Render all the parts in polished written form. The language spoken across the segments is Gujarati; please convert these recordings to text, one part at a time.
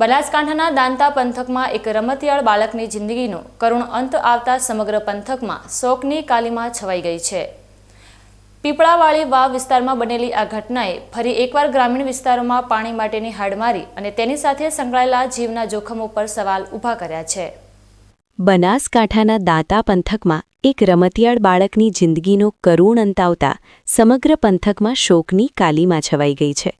બનાસકાંઠાના દાંતા પંથકમાં એક રમતિયાળ બાળકની જિંદગીનો કરુણ અંત આવતા સમગ્ર પંથકમાં શોકની કાલીમાં છવાઈ ગઈ છે। પીપળાવાળી વાવ વિસ્તારમાં બનેલી આ ઘટનાએ ફરી એકવાર ગ્રામીણ વિસ્તારોમાં પાણી માટેની હાડમારી અને તેની સાથે સંકળાયેલા જીવના જોખમો પર સવાલ ઊભા કર્યા છે। બનાસકાંઠાના દાંતા પંથકમાં એક રમતિયાળ બાળકની જિંદગીનો કરુણ અંત આવતા સમગ્ર પંથકમાં શોકની કાલીમાં છવાઈ ગઈ છે।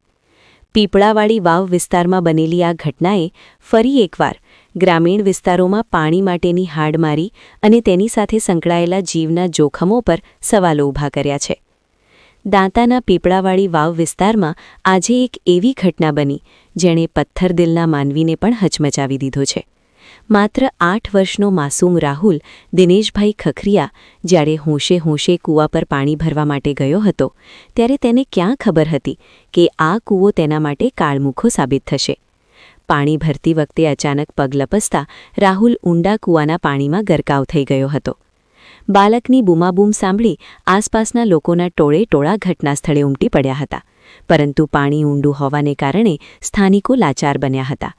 પીપળાવાળી વાવ વિસ્તારમાં બનેલી આ ઘટનાએ ફરી એકવાર ગ્રામીણ વિસ્તારોમાં પાણી માટેની હાડમારી અને તેની સાથે સંકળાયેલા જીવના જોખમો પર સવાલો ઊભા કર્યા છે। દાંતાના પીપળાવાળી વાવ વિસ્તારમાં આજે એક એવી ઘટના બની જેણે પથ્થરદિલના માનવીને પણ હચમચાવી દીધો છે। માત્ર 8 વર્ષનો માસૂમ રાહુલ દિનેશભાઈ ખખરિયા જ્યારે હોંશે કૂવા પર પાણી ભરવા માટે ગયો હતો ત્યારે તેને ક્યાં ખબર હતી કે આ કૂવો તેના માટે કાળમુખો સાબિત થશે। પાણી ભરતી વખતે અચાનક પગ લપસતા રાહુલ ઊંડા કૂવાના પાણીમાં ગરકાવ થઈ ગયો હતો। બાળકની બૂમાબૂમ સાંભળી આસપાસના લોકોના ટોળે ઘટના સ્થળે ઉમટી પડ્યા હતા, પરંતુ પાણી ઊંડું હોવાને કારણે સ્થાનિકો લાચાર બન્યા હતા।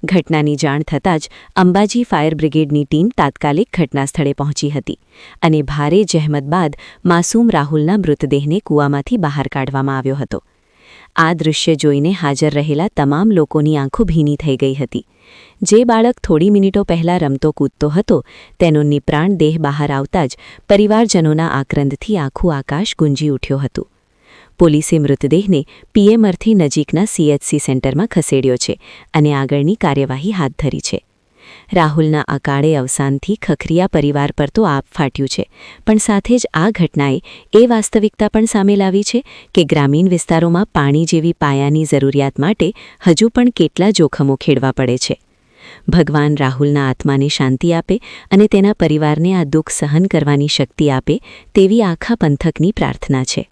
ઘટનાની જાણ થતાં જ અંબાજી ફાયર બ્રિગેડની ટીમ તાત્કાલિક ઘટના સ્થળે પહોંચી હતી અને ભારે જહેમત બાદ માસૂમ રાહુલના મૃતદેહને કૂવામાંથી બહાર કાઢવામાં આવ્યો હતો। આ દૃશ્ય જોઈને હાજર રહેલા તમામ લોકોની આંખો ભીની થઈ ગઈ હતી। જે બાળક થોડી મિનિટો પહેલાં રમતો કૂદતો હતો તેનો નિપ્રાણ દેહ બહાર આવતા જ પરિવારજનોના આક્રંદથી આખું આકાશ ગુંજી ઉઠ્યું હતું। પોલીસે મૃતદેહને પીએમઆરથી નજીકના સીએચસી સેન્ટરમાં ખસેડ્યો છે અને આગળની કાર્યવાહી હાથ ધરી છે। રાહુલના અકાળે અવસાનથી ખખરિયા પરિવાર પર તો આપ ફાટ્યું છે, પણ સાથે જ આ ઘટનાએ એ વાસ્તવિકતા પણ સામે લાવી છે કે ગ્રામીણ વિસ્તારોમાં પાણી જેવી પાયાની જરૂરિયાત માટે હજુ પણ કેટલા જોખમો ખેડવા પડે છે। ભગવાન રાહુલના આત્માને શાંતિ આપે અને તેના પરિવારને આ દુઃખ સહન કરવાની શક્તિ આપે તેવી આખા પંથકની પ્રાર્થના છે।